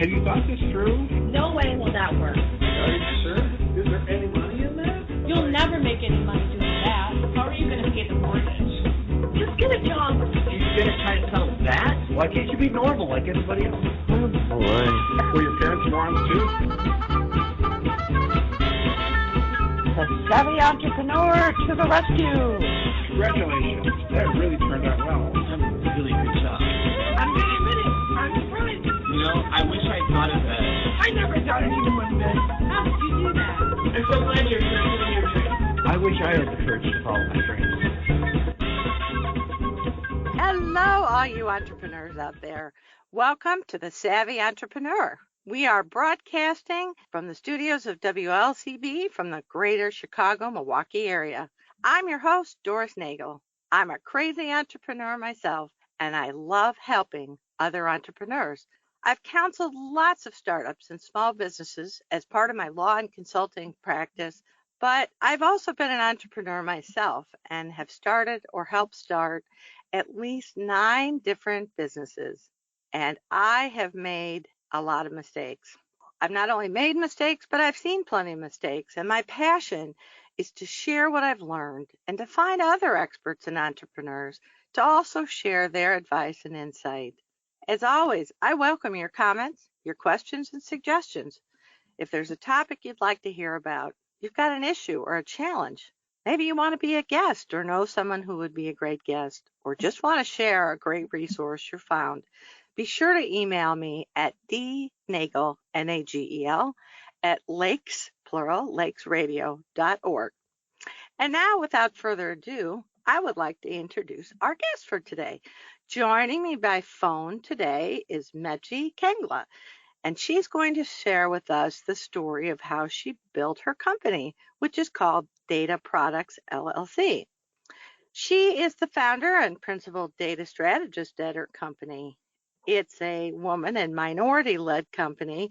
Have you thought this through? No way will that work. Are you sure? Is there any money in that? You'll never make any money doing that. How are you going to pay the mortgage? Just get a job. You're going to try to sell that? Why can't you be normal like anybody else? Oh, boy. Were your parents morons too? The savvy entrepreneur to the rescue. Congratulations. That really turned out well. Really good job. I'm going to admit it. I'm surprised. You know, I wish I thought of that. I never thought anyone would bet. How did you do that? I'm so glad you're pursuing your dream. I wish I had the courage to follow my dreams. Hello, all you entrepreneurs out there. Welcome to the Savvy Entrepreneur. We are broadcasting from the studios of WLCB from the greater Chicago, Milwaukee area. I'm your host, Doris Nagel. I'm a crazy entrepreneur myself, and I love helping other entrepreneurs. I've counseled lots of startups and small businesses as part of my law and consulting practice, but I've also been an entrepreneur myself and have started or helped start at least 9 different businesses, and I have made a lot of mistakes. I've not only made mistakes, but I've seen plenty of mistakes, and my passion is to share what I've learned and to find other experts and entrepreneurs to also share their advice and insight. As always, I welcome your comments, your questions, and suggestions. If there's a topic you'd like to hear about, you've got an issue or a challenge, maybe you want to be a guest or know someone who would be a great guest, or just want to share a great resource you found, be sure to email me at dnagel, N-A-G-E-L, at lakes, plural, lakesradio.org. And now, without further ado, I would like to introduce our guest for today. Joining me by phone today is Mechie Nkengla, and she's going to share with us the story of how she built her company, which is called Products LLC. She is the founder and principal data strategist at her company. It's a woman and minority-led company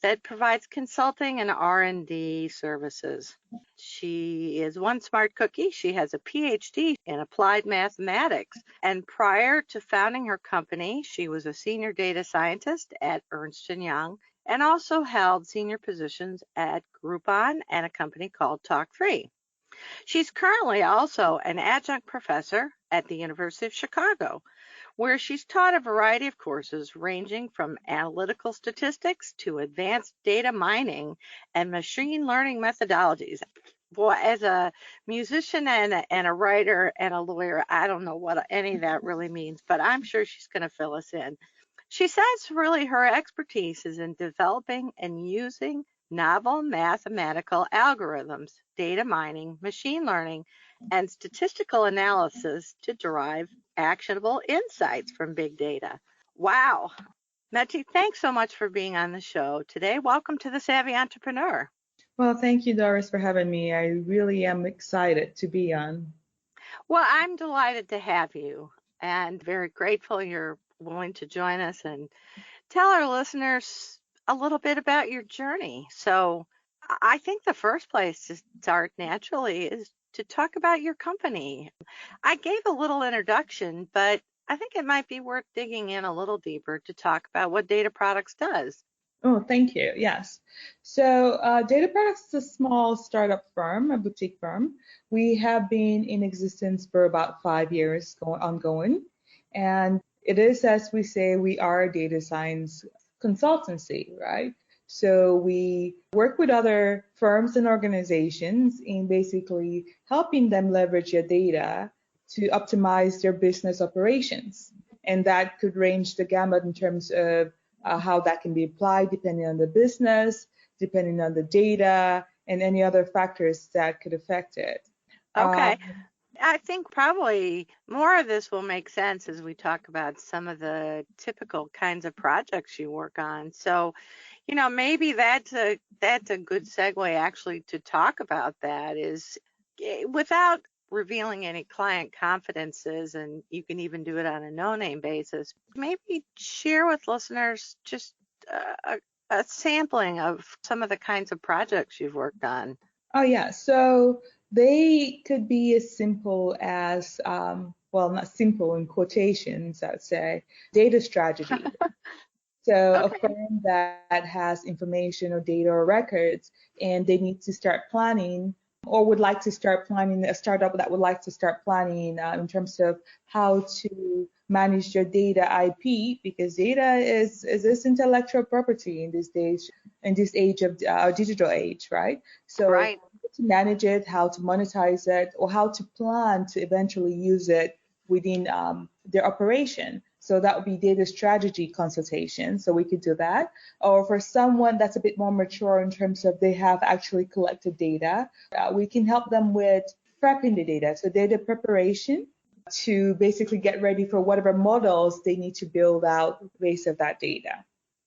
that provides consulting and R&D services. She is one smart cookie. She has a PhD in applied mathematics. And prior to founding her company, she was a senior data scientist at Ernst & Young and also held senior positions at Groupon and a company called Talk3. She's currently also an adjunct professor at the University of Chicago, where she's taught a variety of courses ranging from analytical statistics to advanced data mining and machine learning methodologies. Boy, as a musician and a writer and a lawyer, I don't know what any of that really means, but I'm sure she's going to fill us in. She says really her expertise is in developing and using novel mathematical algorithms, data mining, machine learning, and statistical analysis to derive actionable insights from big data. Wow. Mechie, thanks so much for being on the show today. Welcome to the Savvy Entrepreneur. Well, thank you, Doris, for having me. I really am excited to be on. Well, I'm delighted to have you and very grateful you're willing to join us and tell our listeners a little bit about your journey. So I think the first place to start naturally is to talk about your company. I gave a little introduction, but I think it might be worth digging in a little deeper to talk about what Data Products does. Oh, thank you. Yes. So Data Products is a small startup firm, a boutique firm. We have been in existence for about 5 years ongoing. And it is, as we say, we are a data science consultancy, right? So we work with other firms and organizations in basically helping them leverage their data to optimize their business operations. And that could range the gamut in terms of how that can be applied depending on the business, depending on the data, and any other factors that could affect it. Okay. I think probably more of this will make sense as we talk about some of the typical kinds of projects you work on. So, you know, maybe that's a good segue actually to talk about that is without revealing any client confidences, and you can even do it on a no-name basis, maybe share with listeners just a sampling of some of the kinds of projects you've worked on. Oh, yeah. So they could be as simple as, well, not simple in quotations, I would say, data strategy. So a Okay. firm that has information or data or records, and they need to start planning or would like to start planning, a startup that would like to start planning in terms of how to manage their data IP, because data is this intellectual property in these days, in this age of digital age, right? So Right. to manage it, how to monetize it, or how to plan to eventually use it within their operation. So that would be data strategy consultation. So we could do that. Or for someone that's a bit more mature in terms of they have actually collected data, we can help them with prepping the data. So data preparation to basically get ready for whatever models they need to build out based of that data.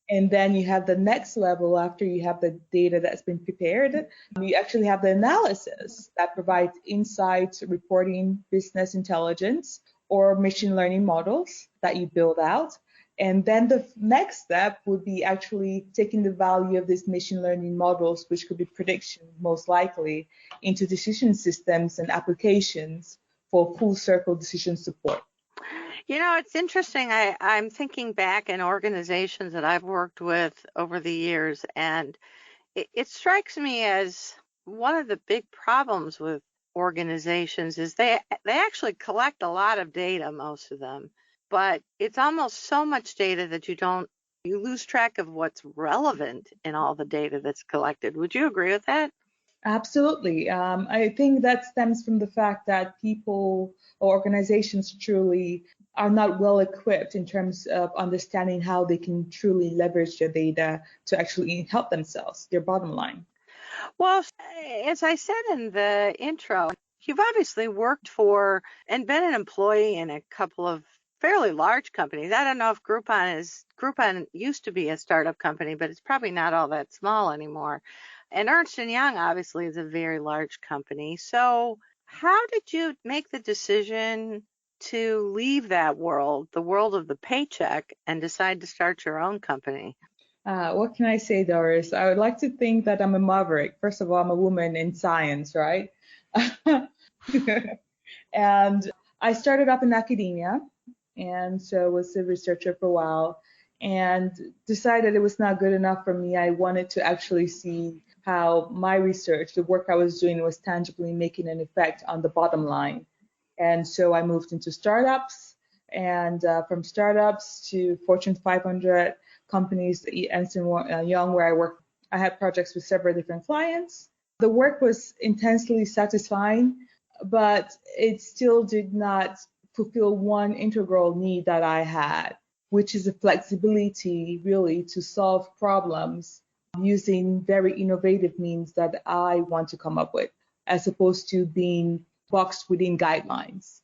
And then you have the next level after you have the data that's been prepared. You actually have the analysis that provides insights, reporting, business intelligence, or machine learning models that you build out. And then the next step would be actually taking the value of these machine learning models, which could be prediction most likely, into decision systems and applications for full circle decision support. It's interesting. I'm thinking back in organizations that I've worked with over the years, and it strikes me as one of the big problems with organizations is they actually collect a lot of data, most of them, but it's almost so much data that you lose track of what's relevant in all the data that's collected. Would you agree with that? Absolutely. I think that stems from the fact that people or organizations truly are not well equipped in terms of understanding how they can truly leverage their data to actually help themselves, their bottom line. Well, as I said in the intro, you've obviously worked for and been an employee in a couple of fairly large companies. I don't know if Groupon used to be a startup company, but it's probably not all that small anymore. And Ernst & Young obviously is a very large company. So how did you make the decision to leave that world, the world of the paycheck, and decide to start your own company? What can I say, Doris? I would like to think that I'm a maverick. First of all, I'm a woman in science, right? And I started up in academia, and so was a researcher for a while, and decided it was not good enough for me. I wanted to actually see how my research, the work I was doing, was tangibly making an effect on the bottom line. And so I moved into startups, and from startups to Fortune 500 companies, Ernst & Young, where I worked. I had projects with several different clients. The work was intensely satisfying, but it still did not fulfill one integral need that I had, which is the flexibility really to solve problems using very innovative means that I want to come up with, as opposed to being boxed within guidelines.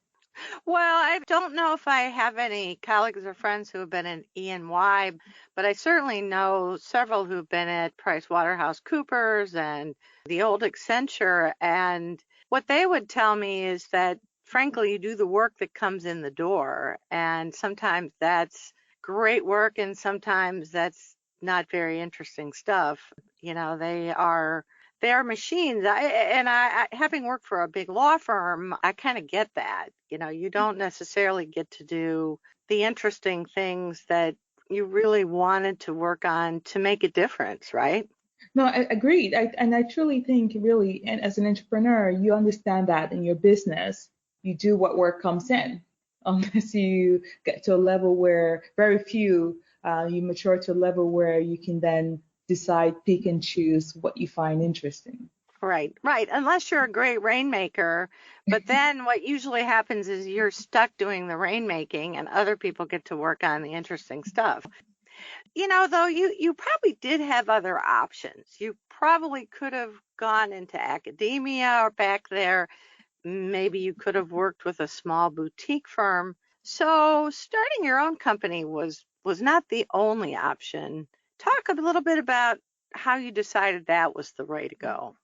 Well, I don't know if I have any colleagues or friends who have been in E&Y, but I certainly know several who've been at PricewaterhouseCoopers and the old Accenture. And what they would tell me is that, frankly, you do the work that comes in the door. And sometimes that's great work, and sometimes that's not very interesting stuff. They are machines. Having worked for a big law firm, I kind of get that. You don't necessarily get to do the interesting things that you really wanted to work on to make a difference, right? No, I agreed. And I truly think, really, and as an entrepreneur, you understand that in your business, you do what work comes in, unless you get to a level where very few, you mature to a level where you can then decide, pick and choose what you find interesting. Right, right. Unless you're a great rainmaker, but then what usually happens is you're stuck doing the rainmaking and other people get to work on the interesting stuff. Though you probably did have other options. You probably could have gone into academia or back there. Maybe you could have worked with a small boutique firm. So starting your own company was not the only option. Talk a little bit about how you decided that was the way to go.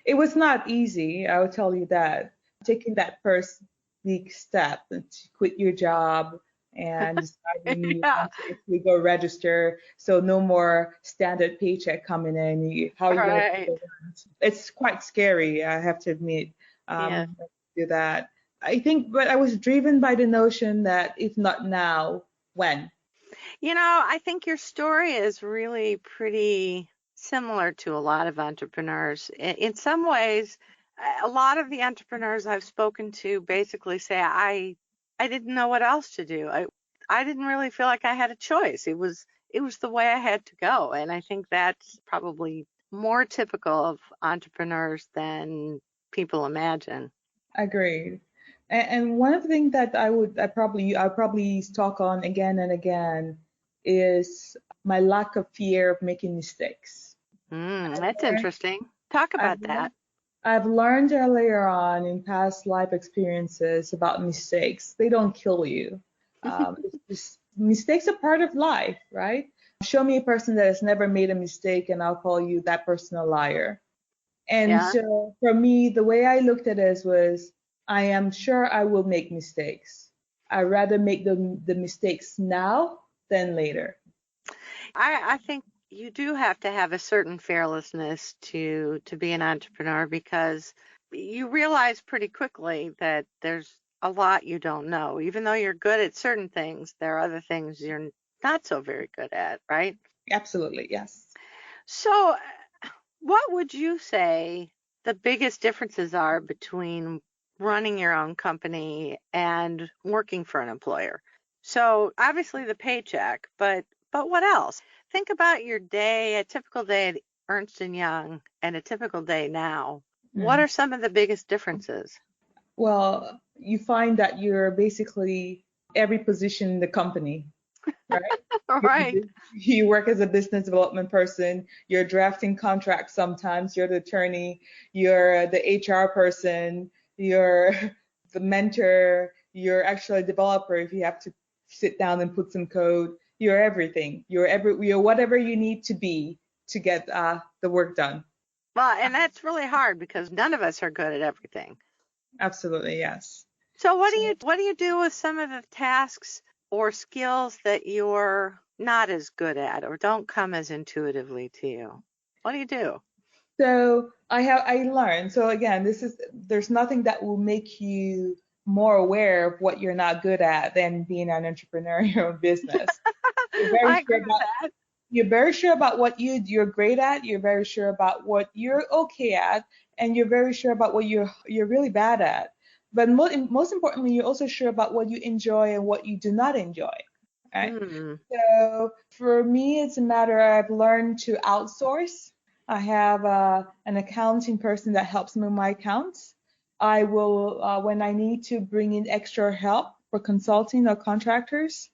It was not easy, I will tell you that. Taking that first big step to quit your job and deciding you Yeah, want to actually go register, so no more standard paycheck coming in. How are you going to right. do that? It's quite scary, I have to admit, Yeah. to do that. I think, but I was driven by the notion that if not now, when? I think your story is really pretty similar to a lot of entrepreneurs. In some ways, a lot of the entrepreneurs I've spoken to basically say, I didn't know what else to do. I didn't really feel like I had a choice. It was the way I had to go. And I think that's probably more typical of entrepreneurs than people imagine. Agreed. And one of the things that I probably talk on again and again is my lack of fear of making mistakes. That's interesting. Talk I've about that. I've learned earlier on in past life experiences about mistakes. They don't kill you. Mistakes are part of life, right? Show me a person that has never made a mistake, and I'll call you that person a liar. And Yeah. so for me, the way I looked at it was, I am sure I will make mistakes. I'd rather make the mistakes now than later. I think you do have to have a certain fearlessness to be an entrepreneur because you realize pretty quickly that there's a lot you don't know. Even though you're good at certain things, there are other things you're not so very good at, right? Absolutely, yes. So, what would you say the biggest differences are between running your own company and working for an employer? So, obviously the paycheck, but what else? Think about your day, a typical day at Ernst and Young and a typical day now. What Mm. are some of the biggest differences? Well, you find that you're basically every position in the company, right? All You right. you work as a business development person, you're drafting contracts sometimes, you're the attorney, you're the HR person, you're the mentor, you're actually a developer if you have to sit down and put some code. You're everything. You're whatever you need to be to get the work done. Well, and that's really hard because none of us are good at everything. Absolutely, yes. So So what do you do with some of the tasks or skills that you're not as good at or don't come as intuitively to you? What do you do? I learned. So again, there's nothing that will make you more aware of what you're not good at than being an entrepreneur in your own business. You're very I sure agree with about that. you're very sure about what you're great at, you're very sure about what you're okay at, and you're very sure about what you're really bad at. But most importantly, you're also sure about what you enjoy and what you do not enjoy. Right? Hmm. So for me, it's a matter I've learned to outsource. I have an accounting person that helps me with my accounts. I will, when I need to bring in extra help for consulting or contractors,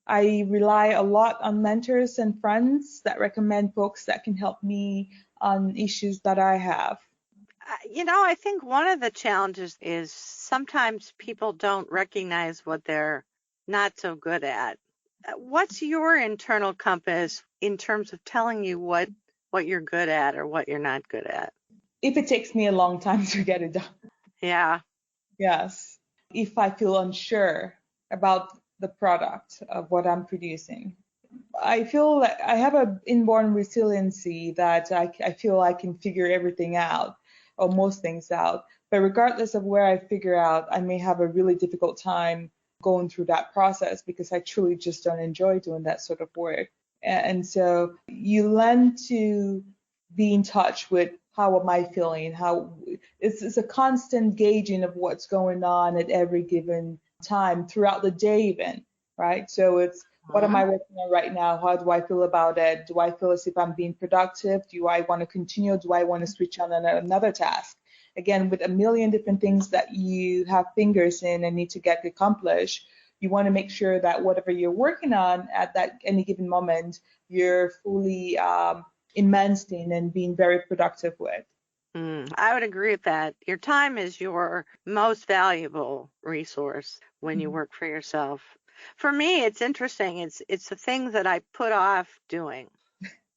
I rely a lot on mentors and friends that recommend books that can help me on issues that I have. I think one of the challenges is sometimes people don't recognize what they're not so good at. What's your internal compass in terms of telling you what you're good at or what you're not good at? If it takes me a long time to get it done. Yeah. Yes. If I feel unsure about the product of what I'm producing. I feel like I have an inborn resiliency that I feel I can figure everything out or most things out. But regardless of where I figure out, I may have a really difficult time going through that process because I truly just don't enjoy doing that sort of work. And so you learn to be in touch with how am I feeling, how it's a constant gauging of what's going on at every given time throughout the day even, right? So it's what am Mhm. I working on right now? How do I feel about it? Do I feel as if I'm being productive? Do I want to continue? Do I want to switch on another task? Again, with a million different things that you have fingers in and need to get accomplished, you want to make sure that whatever you're working on at that any given moment, you're fully immersed in and being very productive with. I would agree with that. Your time is your most valuable resource when you Mhm. work for yourself. For me, it's interesting. It's the things that I put off doing.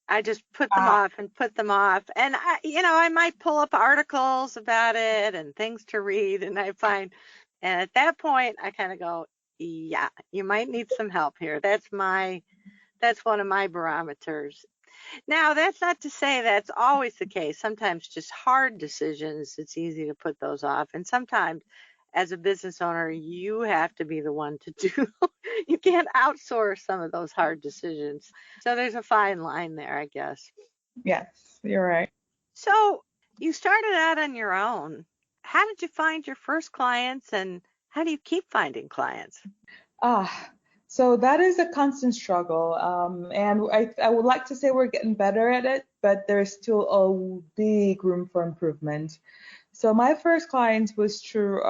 I just put them Uh, off and put them off. And I might pull up articles about it and things to read and and at that point I kind of go, yeah, you might need some help here. That's one of my barometers. Now, that's not to say that's always the case. Sometimes just hard decisions, it's easy to put those off. And sometimes as a business owner, you have to be the one to do. You can't outsource some of those hard decisions. So there's a fine line there, I guess. Yes, you're right. So you started out on your own. How did you find your first clients, and how do you keep finding clients? So that is a constant struggle. And I would like to say we're getting better at it, but there's still a big room for improvement. So my first client was through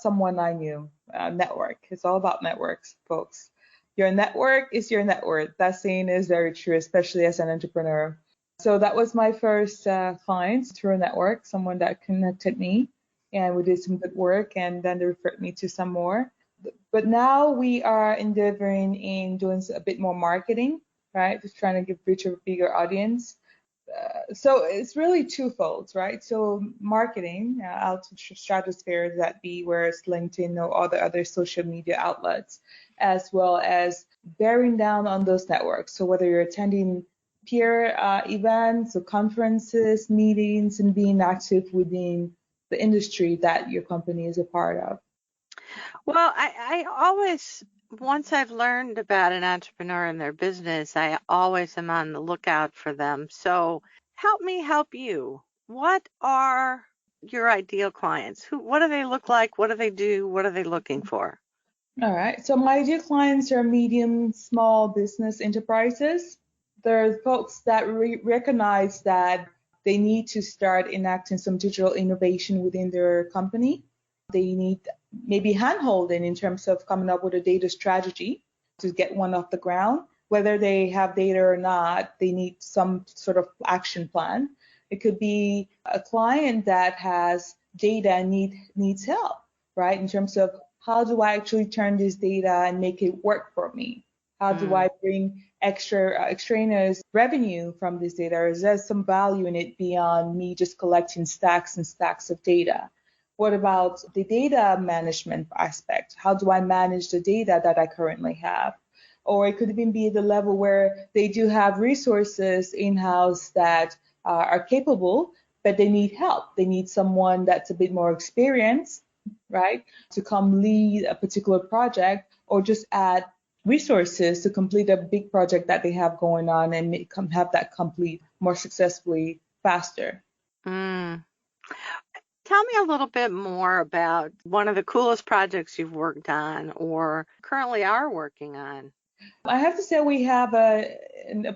someone I knew, network. It's all about networks, folks. Your network is your net worth. That saying is very true, especially as an entrepreneur. So that was my first client through a network, someone that connected me, and we did some good work, and then they referred me to some more. But now we are endeavoring in doing a bit more marketing, right? Just trying to reach a bigger audience. So it's really twofold, right? So marketing out to stratosphere, that be where it's LinkedIn or all the other social media outlets, as well as bearing down on those networks. So whether you're attending peer events or conferences, meetings, and being active within the industry that your company is a part of. Well, I always, once I've learned about an entrepreneur and their business, I always am on the lookout for them. So help me help you. What are your ideal clients? What do they look like? What do they do? What are they looking for? All right. So my ideal clients are medium, small business enterprises. They're folks that recognize that they need to start enacting some digital innovation within their company. They need maybe handholding in terms of coming up with a data strategy to get one off the ground. Whether they have data or not, they need some sort of action plan. It could be a client that has data and needs help, right? In terms of how do I actually turn this data and make it work for me? How do I bring extraneous revenue from this data? Or is there some value in it beyond me just collecting stacks and stacks of data? What about the data management aspect? How do I manage the data that I currently have? Or it could even be the level where they do have resources in-house that are capable, but they need help. They need someone that's a bit more experienced, right, to come lead a particular project, or just add resources to complete a big project that they have going on and have that complete more successfully faster. Tell me a little bit more about one of the coolest projects you've worked on or currently are working on. I have to say we have a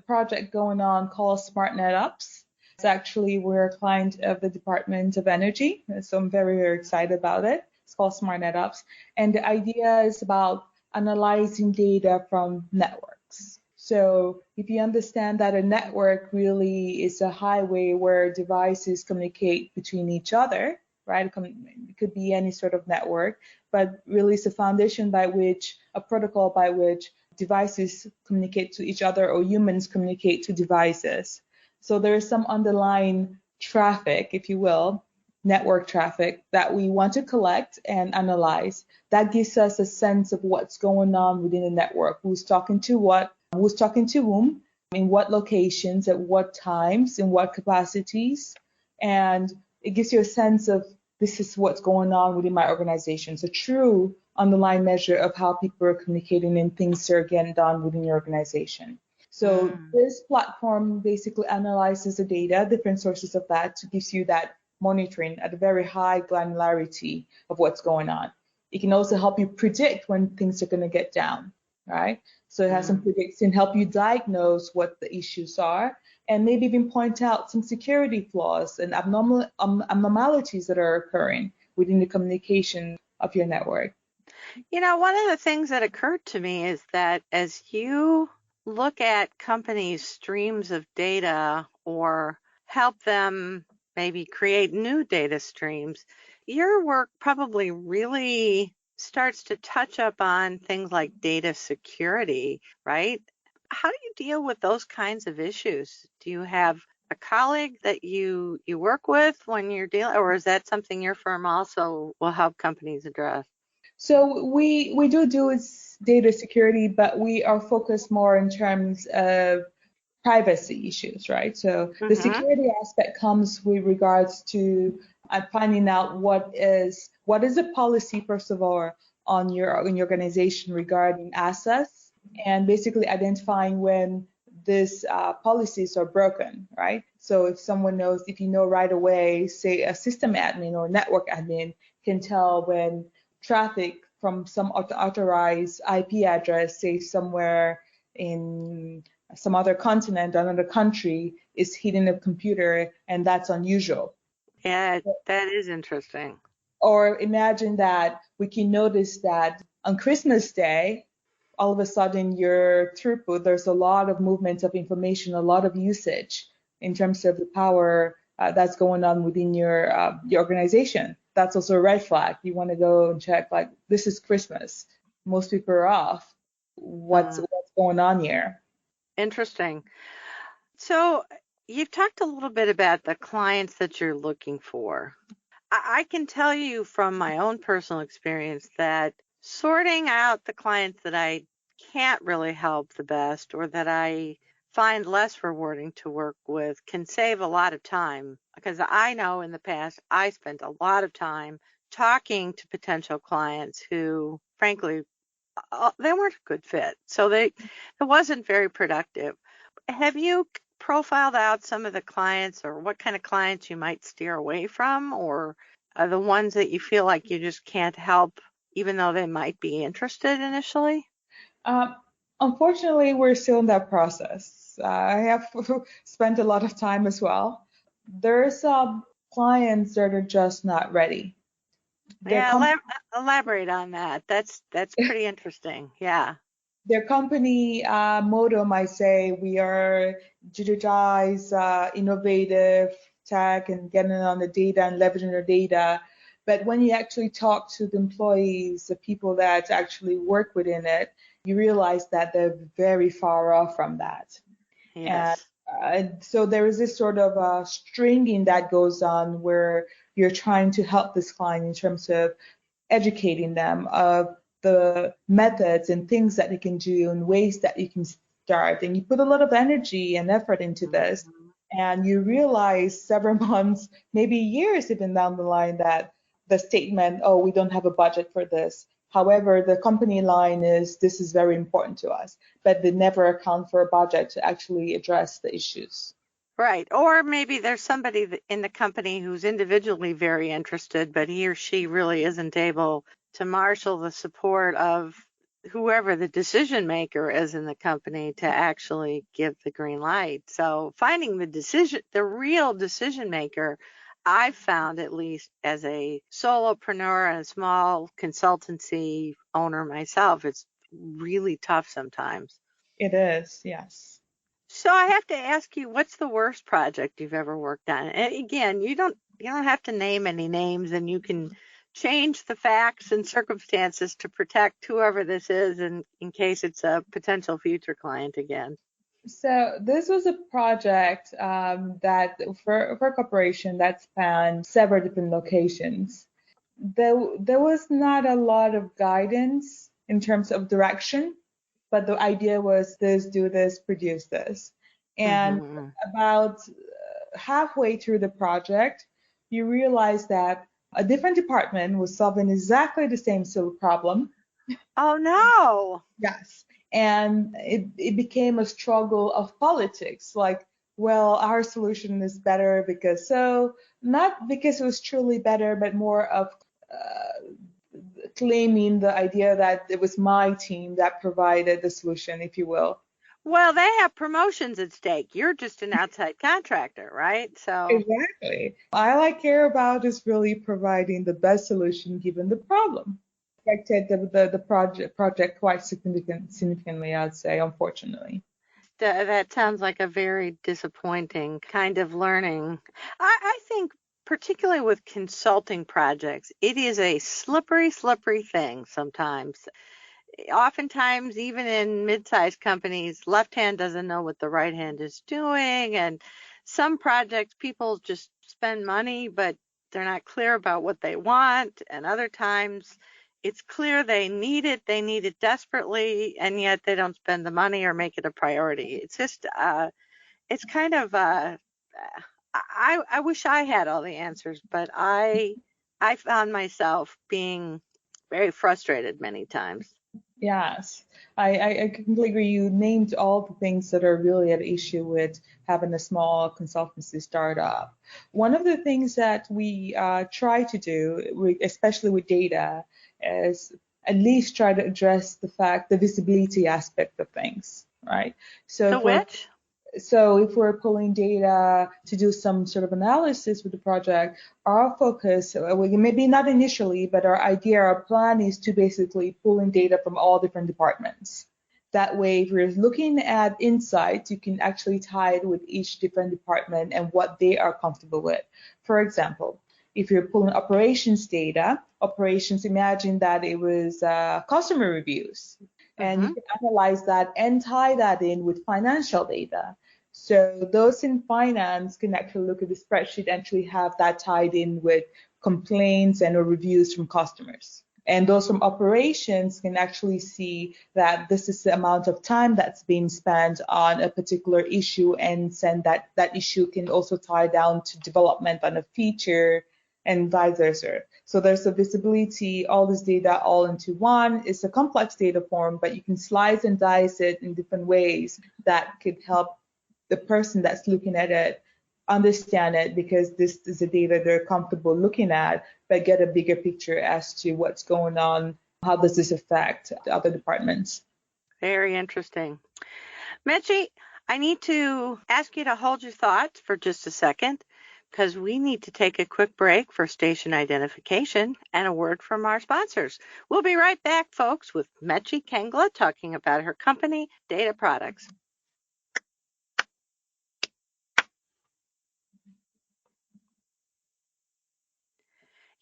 project going on called SmartNet Ups. It's actually, we're a client of the Department of Energy, so I'm very, very excited about it. It's called SmartNet Ups. And the idea is about analyzing data from networks. So if you understand that a network really is a highway where devices communicate between each other, right? It could be any sort of network, but really it's a foundation by which, a protocol by which devices communicate to each other or humans communicate to devices. So there is some underlying traffic, if you will, network traffic that we want to collect and analyze. That gives us a sense of what's going on within the network, who's talking to what, who's talking to whom, in what locations, at what times, in what capacities. And it gives you a sense of this is what's going on within my organization. It's a true underlying measure of how people are communicating and things are getting done within your organization. So this platform basically analyzes the data, different sources of that, to gives you that monitoring at a very high granularity of what's going on. It can also help you predict when things are going to get down, right? So it has some prediction, help you diagnose what the issues are, and maybe even point out some security flaws and abnormalities that are occurring within the communication of your network. You know, one of the things that occurred to me is that as you look at companies' streams of data or help them maybe create new data streams, your work probably really starts to touch up on things like data security, right? How do you deal with those kinds of issues? Do you have a colleague that you work with when you're dealing, or is that something your firm also will help companies address? So we do is data security, but we are focused more in terms of privacy issues, right? So the security aspect comes with regards to and finding out what is the policy, first of all, on your organization regarding assets, and basically identifying when these policies are broken, right? So if you know right away, say a system admin or network admin can tell when traffic from some authorized IP address, say somewhere in some other continent, another country, is hitting a computer, and that's unusual. Yeah, that is interesting. Or imagine that we can notice that on Christmas Day, all of a sudden your throughput, there's a lot of movement of information, a lot of usage in terms of the power that's going on within your organization. That's also a red flag. You want to go and check, like, this is Christmas. Most people are off. What's going on here? Interesting. So you've talked a little bit about the clients that you're looking for. I can tell you from my own personal experience that sorting out the clients that I can't really help the best or that I find less rewarding to work with can save a lot of time, because I know in the past I spent a lot of time talking to potential clients who, frankly, they weren't a good fit. So it wasn't very productive. Have you profiled out some of the clients, or what kind of clients you might steer away from, or are the ones that you feel like you just can't help even though they might be interested initially? Unfortunately, we're still in that process. I have spent a lot of time as well. There's clients that are just not ready. Elaborate on that. That's pretty interesting. Yeah. Their company motto might say, we are digitized, innovative tech, and getting on the data and leveraging the data. But when you actually talk to the employees, the people that actually work within it, you realize that they're very far off from that. Yes. And so there is this sort of stringing that goes on where you're trying to help this client in terms of educating them of the methods and things that they can do and ways that you can start. And you put a lot of energy and effort into this, and you realize several months, maybe years even down the line, that the statement, oh, we don't have a budget for this. However, the company line is, this is very important to us, but they never account for a budget to actually address the issues. Right. Or maybe there's somebody in the company who's individually very interested, but he or she really isn't able to marshal the support of whoever the decision maker is in the company to actually give the green light. So finding the real decision maker, I've found, at least as a solopreneur and a small consultancy owner myself, it's really tough sometimes. It is, yes. So I have to ask you, what's the worst project you've ever worked on? And again, you don't have to name any names, and you can change the facts and circumstances to protect whoever this is in case it's a potential future client again. So this was a project that for a corporation that spanned several different locations. There was not a lot of guidance in terms of direction, but the idea was this, do this, produce this. And about halfway through the project, you realize that a different department was solving exactly the same sort of problem. Oh, no. Yes. And it became a struggle of politics, like, well, our solution is better because so, not because it was truly better, but more of claiming the idea that it was my team that provided the solution, if you will. Well, they have promotions at stake. You're just an outside contractor, right? So exactly. All I care about is really providing the best solution given the problem. Affected the project quite significantly, I'd say, unfortunately. That sounds like a very disappointing kind of learning. I think particularly with consulting projects, it is a slippery thing sometimes. Oftentimes, even in mid-sized companies, left hand doesn't know what the right hand is doing. And some projects, people just spend money, but they're not clear about what they want. And other times, it's clear they need it desperately, and yet they don't spend the money or make it a priority. It's just, it's kind of, I wish I had all the answers, but I found myself being very frustrated many times. Yes, I completely agree. You named all the things that are really at issue with having a small consultancy startup. One of the things that we try to do, especially with data, is at least try to address the visibility aspect of things, right? The which? So if we're pulling data to do some sort of analysis with the project, our focus, maybe not initially, but our idea, our plan is to basically pull in data from all different departments. That way, if you're looking at insights, you can actually tie it with each different department and what they are comfortable with. For example, if you're pulling operations data, imagine that it was customer reviews. And you can analyze that and tie that in with financial data. So those in finance can actually look at the spreadsheet and actually have that tied in with complaints and or reviews from customers. And those from operations can actually see that this is the amount of time that's being spent on a particular issue, and send that issue can also tie down to development on a feature and vice versa. So there's a visibility, all this data all into one. It's a complex data form, but you can slice and dice it in different ways that could help the person that's looking at it understand it, because this is the data they're comfortable looking at, but get a bigger picture as to what's going on. How does this affect the other departments? Very interesting. Mechie, I need to ask you to hold your thoughts for just a second, because we need to take a quick break for station identification and a word from our sponsors. We'll be right back, folks, with Mechie Nkengla talking about her company, Data Products.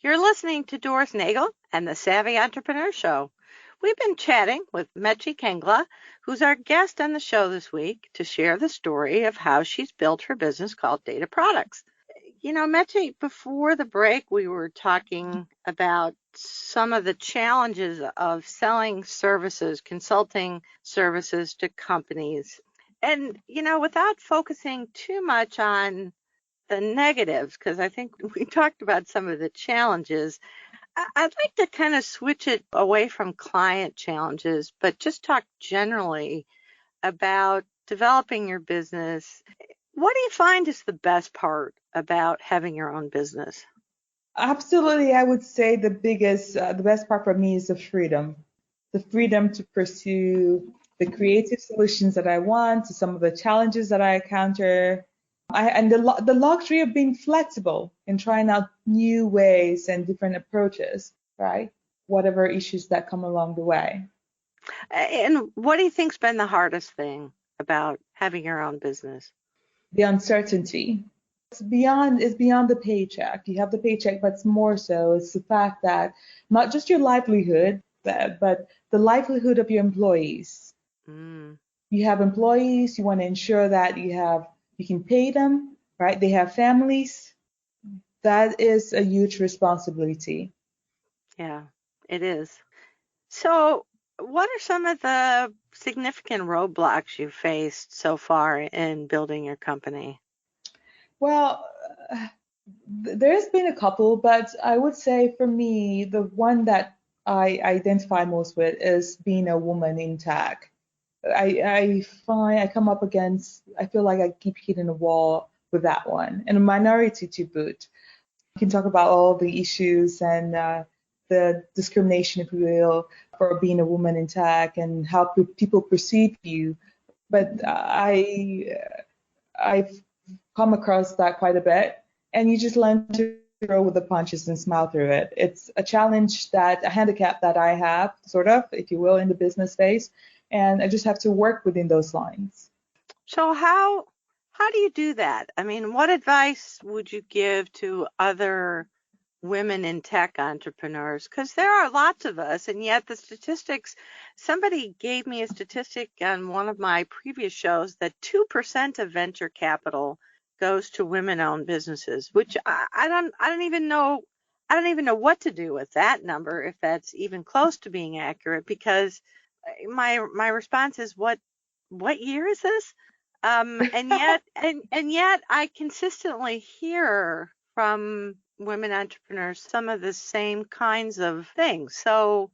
You're listening to Doris Nagel and the Savvy Entrepreneur Show. We've been chatting with Mechie Nkengla, who's our guest on the show this week, to share the story of how she's built her business called Data Products. You know, Mechie, before the break, we were talking about some of the challenges of selling services, consulting services to companies. And, you know, without focusing too much on the negatives, because I think we talked about some of the challenges, I'd like to kind of switch it away from client challenges, but just talk generally about developing your business. What do you find is the best part about having your own business? Absolutely, I would say the best part for me is the freedom to pursue the creative solutions that I want, to some of the challenges that I encounter. And the luxury of being flexible and trying out new ways and different approaches, right? Whatever issues that come along the way. And what do you think's been the hardest thing about having your own business? The uncertainty. It's beyond the paycheck. You have the paycheck, but it's more so. It's the fact that not just your livelihood, but the livelihood of your employees. You have employees. You want to ensure that you can pay them, right? They have families. That is a huge responsibility. Yeah, it is. So, what are some of the significant roadblocks you've faced so far in building your company? Well, there's been a couple, but I would say for me, the one that I identify most with is being a woman in tech. I find I come up against, I feel like I keep hitting a wall with that one, and a minority to boot. You can talk about all the issues and the discrimination, if you will, for being a woman in tech and how people perceive you. But I've come across that quite a bit, and you just learn to roll with the punches and smile through it. It's a handicap that I have, sort of, if you will, in the business space, and I just have to work within those lines. So how do you do that? I mean, what advice would you give to other women in tech entrepreneurs? Because there are lots of us, and yet the statistics, somebody gave me a statistic on one of my previous shows that 2% of venture capital goes to women-owned businesses, which I don't even know what to do with that number, if that's even close to being accurate, because my response is, what year is this? And yet I consistently hear from women entrepreneurs some of the same kinds of things. So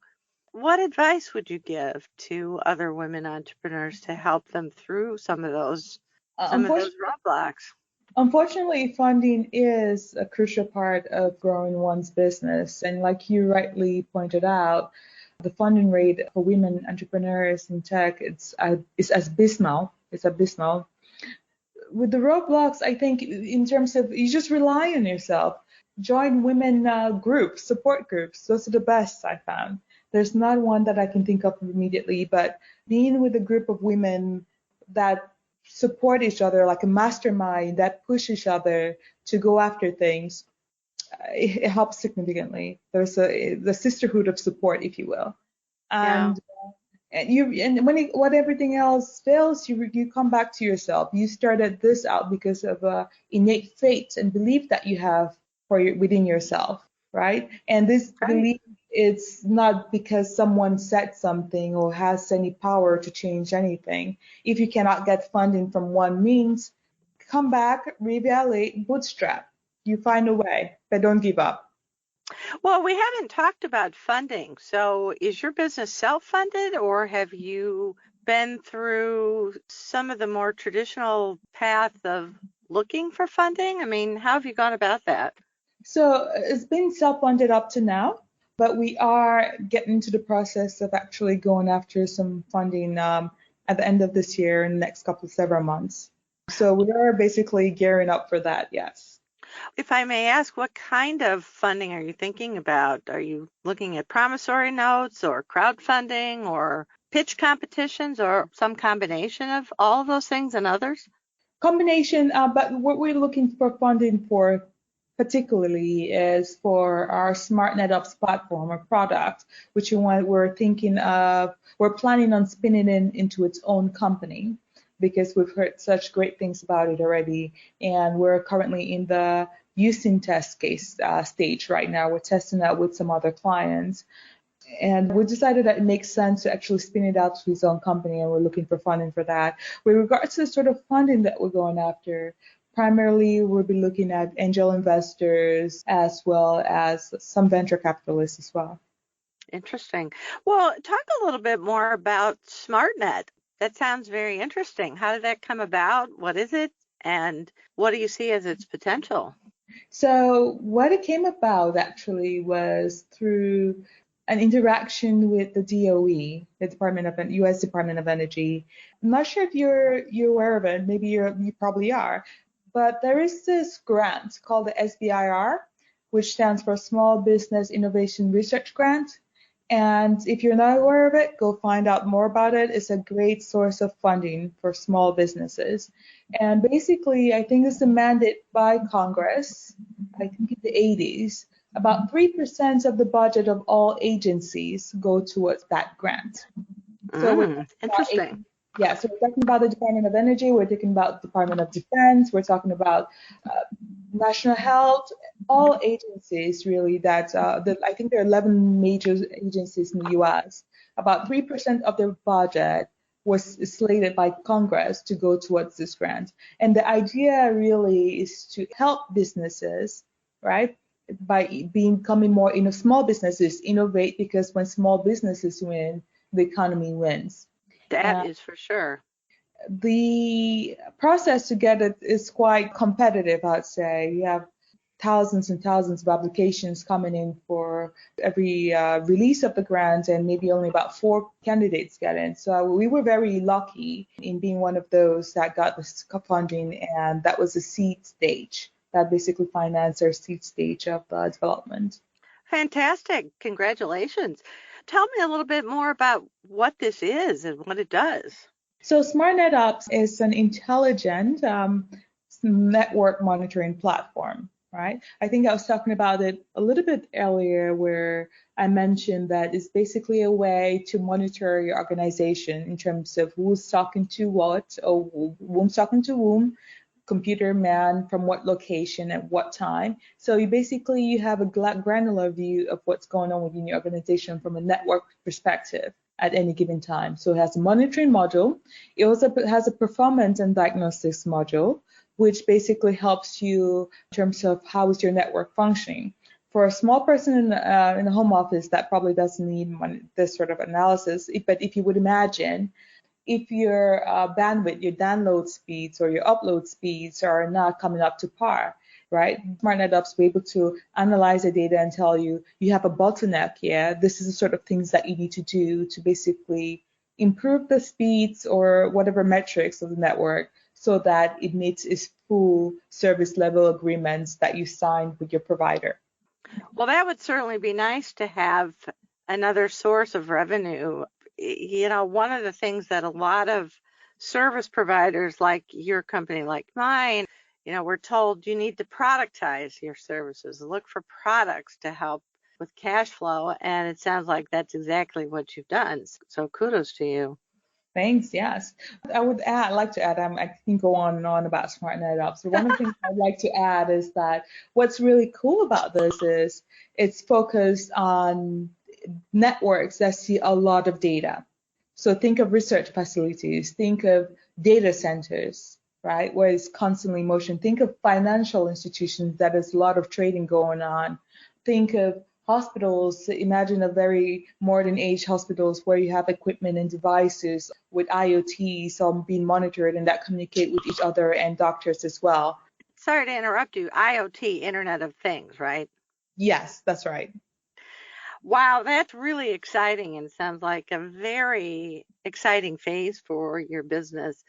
what advice would you give to other women entrepreneurs to help them through some of those roadblocks? Unfortunately, funding is a crucial part of growing one's business. And like you rightly pointed out, the funding rate for women entrepreneurs in tech is abysmal. It's abysmal. With the roadblocks, I think in terms of you just rely on yourself. Join women groups, support groups. Those are the best I found. There's not one that I can think of immediately, but being with a group of women that support each other like a mastermind, that push each other to go after things, it helps significantly. There's the sisterhood of support, if you will. And when everything else fails, you come back to yourself. You started this out because of innate faith and belief that you have within yourself, right? And this belief, it's not because someone said something or has any power to change anything. If you cannot get funding from one means, come back, reevaluate, bootstrap. You find a way, but don't give up. Well, we haven't talked about funding. So is your business self-funded, or have you been through some of the more traditional path of looking for funding? I mean, how have you gone about that? So it's been self-funded up to now, but we are getting to the process of actually going after some funding at the end of this year in the next several months. So we are basically gearing up for that, yes. If I may ask, what kind of funding are you thinking about? Are you looking at promissory notes or crowdfunding or pitch competitions or some combination of all of those things and others? Combination, but what we're looking for funding for particularly is for our Smart NetOps platform or product, which we're planning on spinning into its own company, because we've heard such great things about it already. And we're currently in the using test case stage right now. We're testing out with some other clients. And we decided that it makes sense to actually spin it out to its own company, and we're looking for funding for that. With regards to the sort of funding that we're going after, primarily we'll be looking at angel investors as well as some venture capitalists as well. Interesting. Well, talk a little bit more about SmartNet. That sounds very interesting. How did that come about? What is it? And what do you see as its potential? So what it came about actually was through an interaction with the DOE, the U.S. Department of Energy. I'm not sure if you're aware of it. Maybe you probably are. But there is this grant called the SBIR, which stands for Small Business Innovation Research Grant. And if you're not aware of it, go find out more about it. It's a great source of funding for small businesses. And basically, I think it's a mandate by Congress, I think in the 80s. About 3% of the budget of all agencies go towards that grant. So interesting. So we're talking about the Department of Energy, we're talking about the Department of Defense, we're talking about national health, all agencies really that I think there are 11 major agencies in the U.S. About 3% of their budget was slated by Congress to go towards this grant. And the idea really is to help businesses, right? By becoming more small businesses innovate, because when small businesses win, the economy wins. That is for sure. The process to get it is quite competitive, I'd say. You have thousands and thousands of applications coming in for every release of the grant, and maybe only about 4 candidates get in. So we were very lucky in being one of those that got this funding, and that was the seed stage. That basically financed our seed stage of development. Fantastic. Congratulations. Tell me a little bit more about what this is and what it does. So Smart NetOps is an intelligent network monitoring platform, right? I think I was talking about it a little bit earlier, where I mentioned that it's basically a way to monitor your organization in terms of who's talking to what, or who's talking to whom, computer man from what location at what time. So you have a granular view of what's going on within your organization from a network perspective. at any given time. So it has a monitoring module. It also has a performance and diagnostics module, which basically helps you in terms of how is your network functioning. For a small person in a home office, that probably doesn't need this sort of analysis. But if you would imagine, if your bandwidth, your download speeds or your upload speeds are not coming up to par, right? SmartNet Ops will be able to analyze the data and tell you have a bottleneck here. This is the sort of things that you need to do to basically improve the speeds or whatever metrics of the network so that it meets its full service level agreements that you signed with your provider. Well, that would certainly be nice to have another source of revenue. You know, one of the things that a lot of service providers like your company, like mine, you know, we're told you need to productize your services, look for products to help with cash flow. And it sounds like that's exactly what you've done. So kudos to you. Thanks. Yes. I'd like to add, I can go on and on about SmartNet Ops. So one of the things I'd like to add is that what's really cool about this is it's focused on networks that see a lot of data. So think of research facilities, think of data centers, right, where it's constantly in motion. Think of financial institutions that there's a lot of trading going on. Think of hospitals. Imagine a very modern age hospitals where you have equipment and devices with IoT, some being monitored and that communicate with each other and doctors as well. Sorry to interrupt you. IoT, Internet of Things, right? Yes, that's right. Wow, that's really exciting and sounds like a very exciting phase for your business.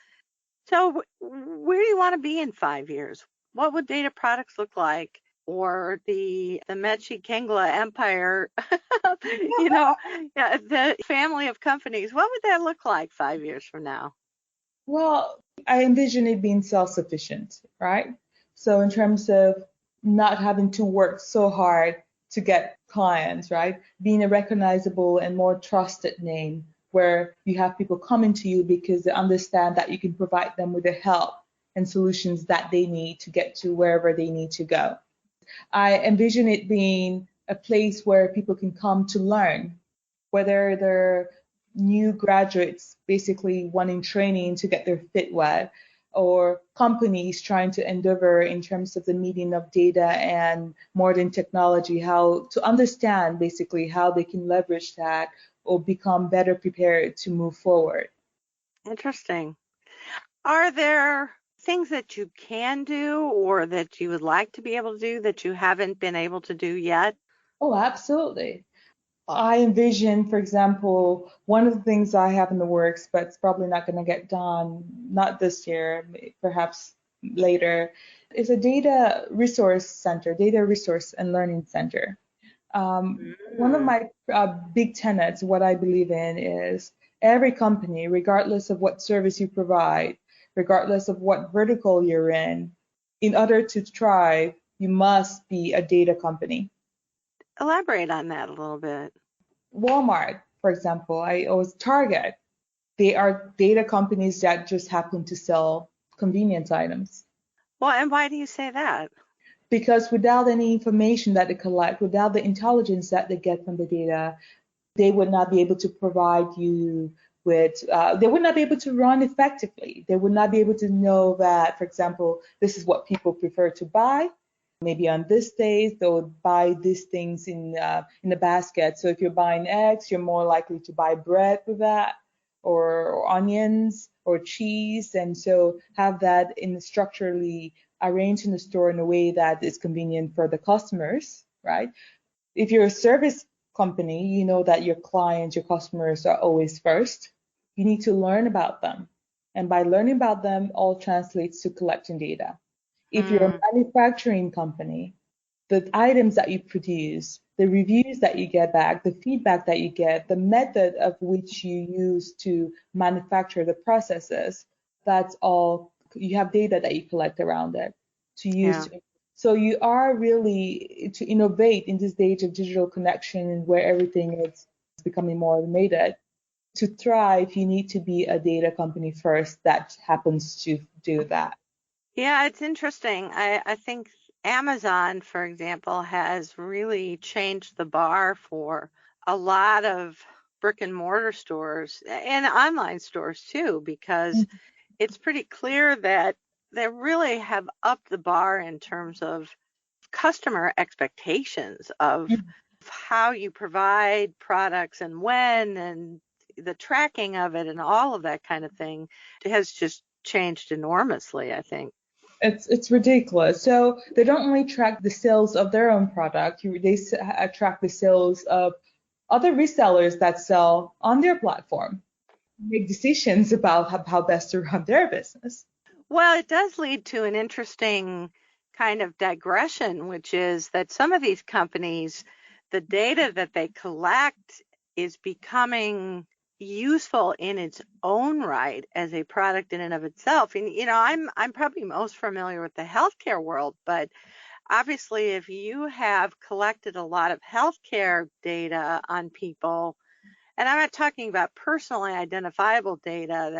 So where do you want to be in 5 years? What would data products look like? Or the Mechie Nkengla empire, you know, the family of companies, what would that look like 5 years from now? Well, I envision it being self-sufficient, right? So in terms of not having to work so hard to get clients, right? Being a recognizable and more trusted name where you have people coming to you because they understand that you can provide them with the help and solutions that they need to get to wherever they need to go. I envision it being a place where people can come to learn, whether they're new graduates basically wanting training to get their feet wet, or companies trying to endeavor in terms of the meeting of data and modern technology, how to understand basically how they can leverage that or become better prepared to move forward. Interesting. Are there things that you can do or that you would like to be able to do that you haven't been able to do yet? Oh, absolutely. I envision, for example, one of the things I have in the works, but it's probably not going to get done, not this year, perhaps later, is a data resource center, data resource and learning center. One of my big tenets, what I believe in, is every company, regardless of what service you provide, regardless of what vertical you're in order to thrive, you must be a data company. Elaborate on that a little bit. Walmart, for example, or Target, they are data companies that just happen to sell convenience items. Well, and why do you say that? Because without any information that they collect, without the intelligence that they get from the data, they would not be able to provide you with, they would not be able to run effectively. They would not be able to know that, for example, this is what people prefer to buy. Maybe on this day, they'll buy these things in the basket. So if you're buying eggs, you're more likely to buy bread with that, or onions, or cheese. And so have that structurally arranged in the store in a way that is convenient for the customers, right? If you're a service company, you know that your clients, your customers are always first. You need to learn about them. And by learning about them, all translates to collecting data. If you're a manufacturing company, the items that you produce, the reviews that you get back, the feedback that you get, the method of which you use to manufacture the processes, that's all, you have data that you collect around it to use. Yeah. So you are really to innovate in this age of digital connection where everything is becoming more automated. To thrive, you need to be a data company first that happens to do that. Yeah, it's interesting. I think Amazon, for example, has really changed the bar for a lot of brick and mortar stores and online stores too, because it's pretty clear that they really have upped the bar in terms of customer expectations of how you provide products and when, and the tracking of it and all of that kind of thing has just changed enormously, I think. It's ridiculous. So they don't only track the sales of their own product, they track the sales of other resellers that sell on their platform, make decisions about how best to run their business. Well, it does lead to an interesting kind of digression, which is that some of these companies, the data that they collect is becoming useful in its own right as a product in and of itself. And I'm probably most familiar with the healthcare world, but obviously if you have collected a lot of healthcare data on people, and I'm not talking about personally identifiable data,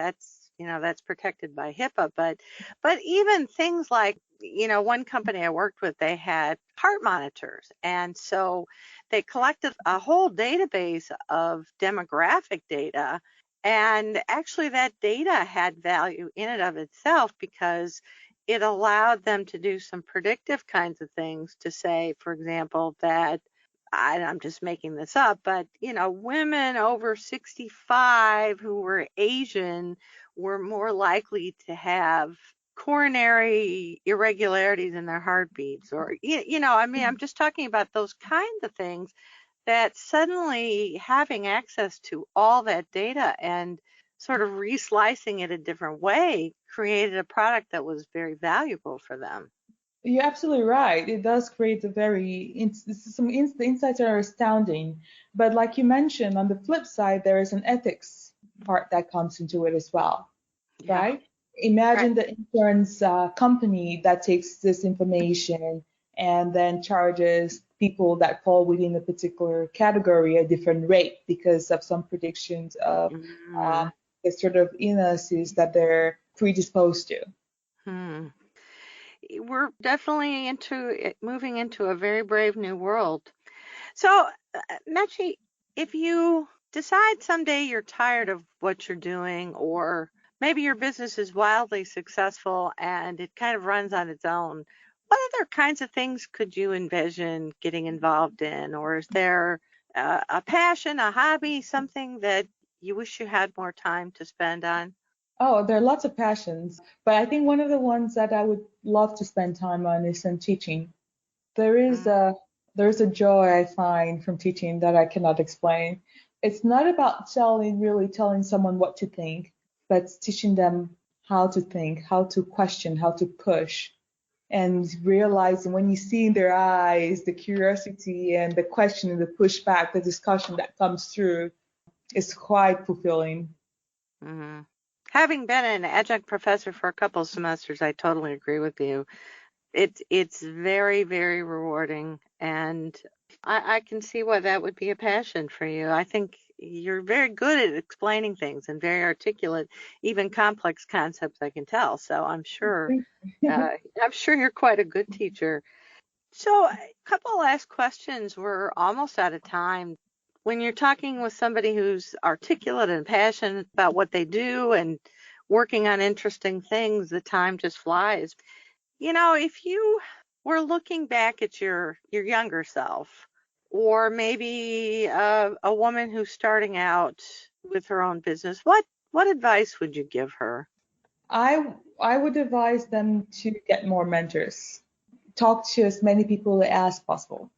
that's protected by HIPAA, but even things like, one company I worked with, they had heart monitors. And so they collected a whole database of demographic data. And actually that data had value in and of itself because it allowed them to do some predictive kinds of things to say, for example, that I'm just making this up, but, women over 65 who were Asian were more likely to have coronary irregularities in their heartbeats, or, I'm just talking about those kinds of things that suddenly having access to all that data and sort of reslicing it a different way created a product that was very valuable for them. You're absolutely right. It does create some insights that are astounding. But like you mentioned, on the flip side, there is an ethics part that comes into it as well, right? Imagine the insurance company that takes this information and then charges people that fall within a particular category a different rate because of some predictions of the sort of illnesses that they're predisposed to. We're definitely moving into a very brave new world. So, Mechie, if you decide someday you're tired of what you're doing, or maybe your business is wildly successful and it kind of runs on its own, what other kinds of things could you envision getting involved in? Or is there a passion, a hobby, something that you wish you had more time to spend on? Oh, there are lots of passions, but I think one of the ones that I would love to spend time on is in teaching. There's a joy I find from teaching that I cannot explain. It's not about telling someone what to think, but teaching them how to think, how to question, how to push, and realizing when you see in their eyes the curiosity and the question and the pushback, the discussion that comes through, is quite fulfilling. Mm-hmm. Having been an adjunct professor for a couple of semesters, I totally agree with you. It's very, very rewarding, and I can see why that would be a passion for you. I think you're very good at explaining things and very articulate, even complex concepts, I can tell. So I'm sure you're quite a good teacher. So a couple of last questions. We're almost out of time. When you're talking with somebody who's articulate and passionate about what they do and working on interesting things, the time just flies. If you were looking back at your younger self, or maybe a woman who's starting out with her own business, what advice would you give her? I would advise them to get more mentors. Talk to as many people as possible.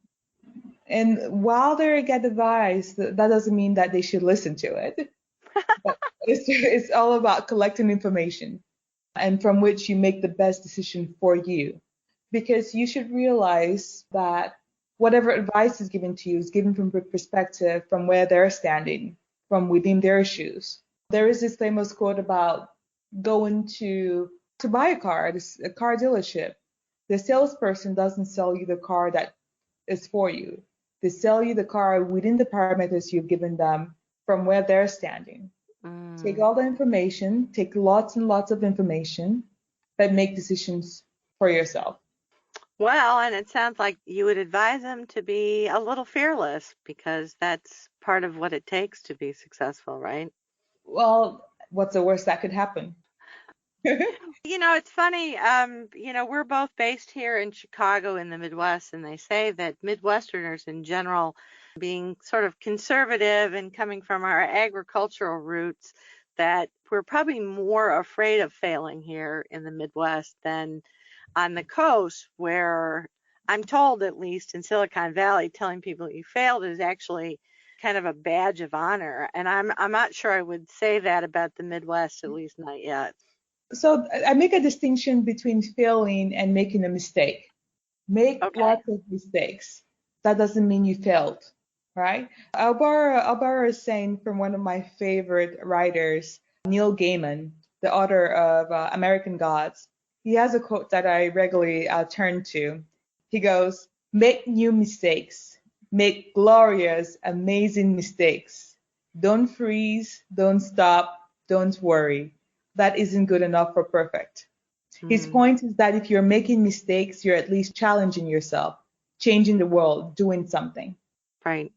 And while they get advice, that doesn't mean that they should listen to it. But it's all about collecting information and from which you make the best decision for you. Because you should realize that whatever advice is given to you is given from a perspective from where they're standing, from within their shoes. There is this famous quote about going to buy a car dealership. The salesperson doesn't sell you the car that is for you. They sell you the car within the parameters you've given them from where they're standing. Take all the information, take lots and lots of information, but make decisions for yourself. Well, and it sounds like you would advise them to be a little fearless because that's part of what it takes to be successful, right? Well, what's the worst that could happen? It's funny. We're both based here in Chicago in the Midwest, and they say that Midwesterners in general, being sort of conservative and coming from our agricultural roots, that we're probably more afraid of failing here in the Midwest than on the coast, where I'm told, at least in Silicon Valley, telling people you failed is actually kind of a badge of honor. And I'm not sure I would say that about the Midwest, at least not yet. So I make a distinction between failing and making a mistake. Make Okay. lots of mistakes. That doesn't mean you failed, right? I'll borrow a saying from one of my favorite writers, Neil Gaiman, the author of American Gods. He has a quote that I regularly turn to. He goes, "Make new mistakes. Make glorious, amazing mistakes. Don't freeze. Don't stop. Don't worry. That isn't good enough for perfect." His point is that if you're making mistakes, you're at least challenging yourself, changing the world, doing something. Right.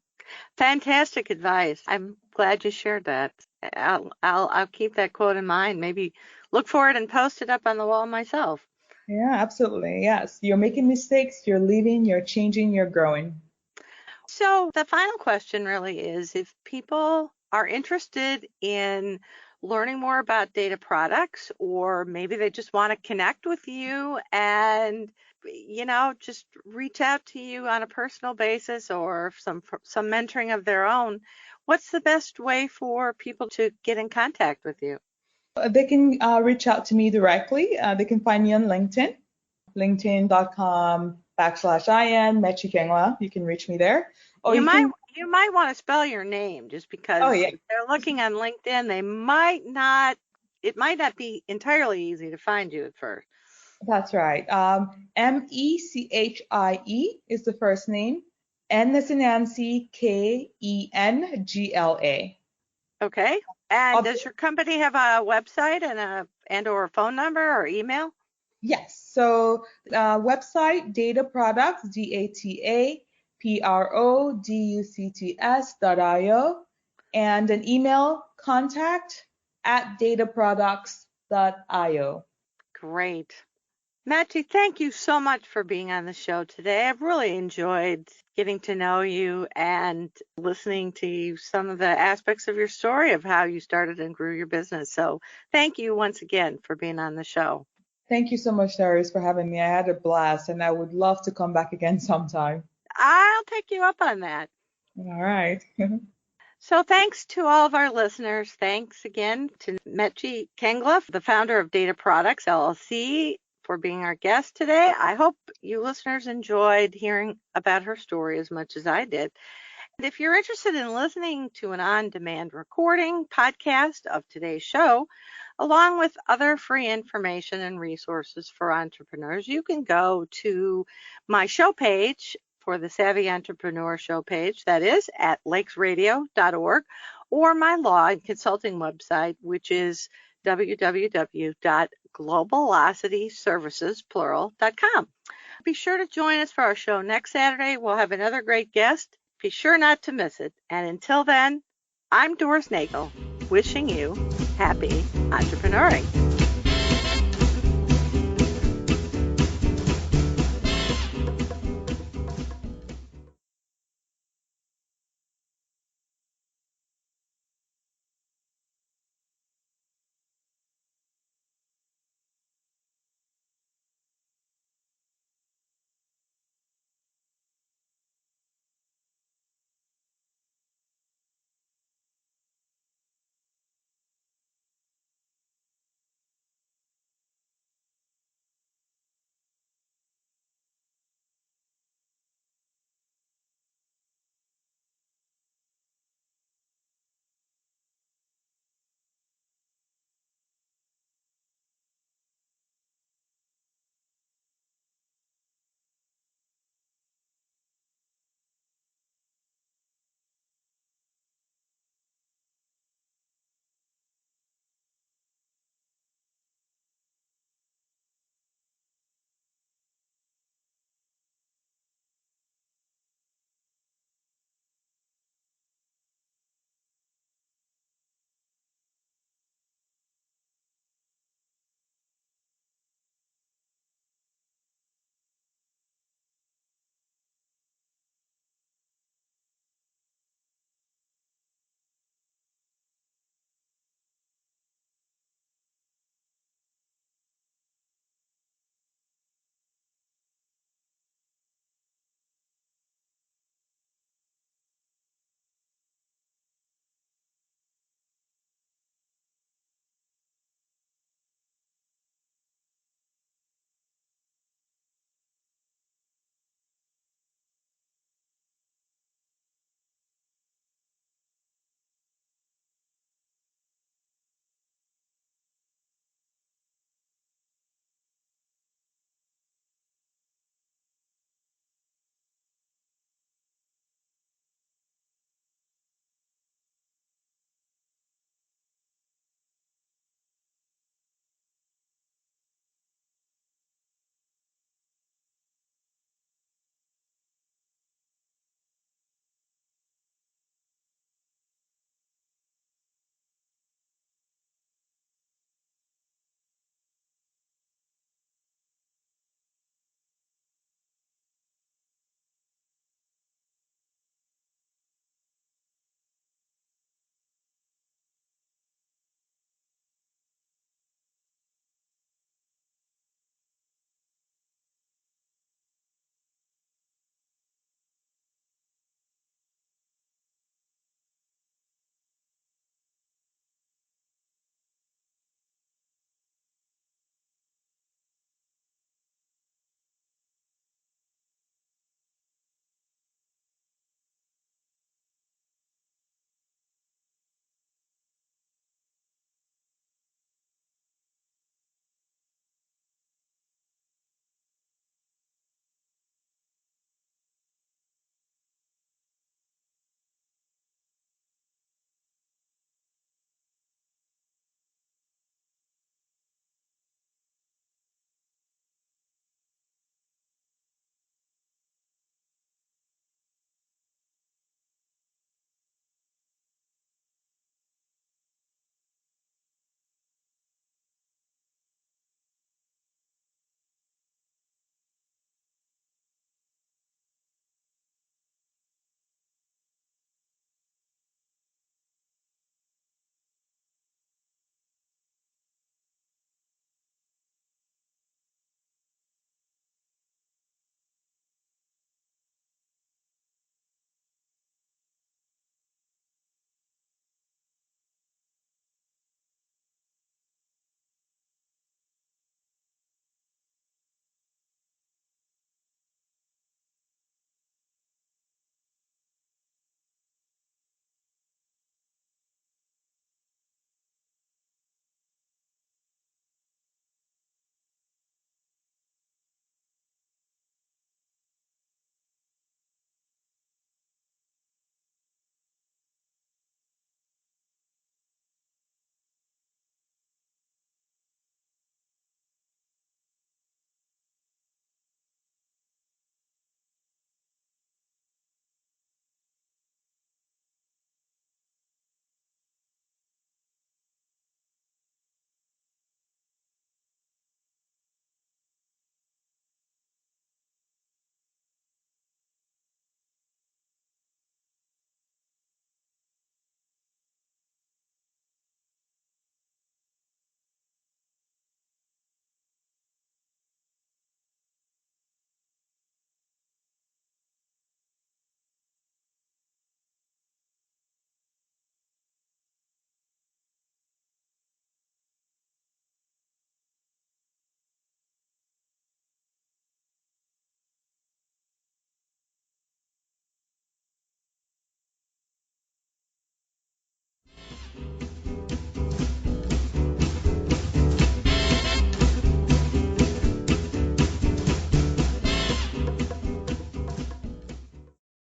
Fantastic advice. I'm glad you shared that. I'll keep that quote in mind. Maybe look for it and post it up on the wall myself. Yeah, absolutely. Yes. You're making mistakes, you're living, you're changing, you're growing. So the final question really is, if people are interested in learning more about data products, or maybe they just want to connect with you and just reach out to you on a personal basis or some mentoring of their own, what's the best way for people to get in contact with you? They can reach out to me directly. They can find me on LinkedIn, linkedin.com/IN, Mechie Nkengla. You can reach me there. Or You you might can, you might want to spell your name, just oh, because yeah, if they're looking on LinkedIn, it might not be entirely easy to find you at first. that's right. Mechie is the first name. N as in Nancy, Kengla. Okay. And does your company have a website and or a phone number or email? Yes. So website data products, DataProducts.io, and an email contact@dataproducts.io. Great. Mechie, thank you so much for being on the show today. I've really enjoyed getting to know you and listening to some of the aspects of your story of how you started and grew your business. So thank you once again for being on the show. Thank you so much, Darius, for having me. I had a blast, and I would love to come back again sometime. I'll take you up on that. All right. So thanks to all of our listeners. Thanks again to Mechie Nkengla, the founder of Data Products LLC, for being our guest today. I hope you listeners enjoyed hearing about her story as much as I did. And if you're interested in listening to an on-demand recording podcast of today's show, along with other free information and resources for entrepreneurs, you can go to my show page for the Savvy Entrepreneur show page, that is at lakesradio.org, or my law and consulting website, which is www.globalvelocityservices.com. Be sure to join us for our show next Saturday. We'll have another great guest. Be sure not to miss it. And until then, I'm Doris Nagel, wishing you happy entrepreneuring.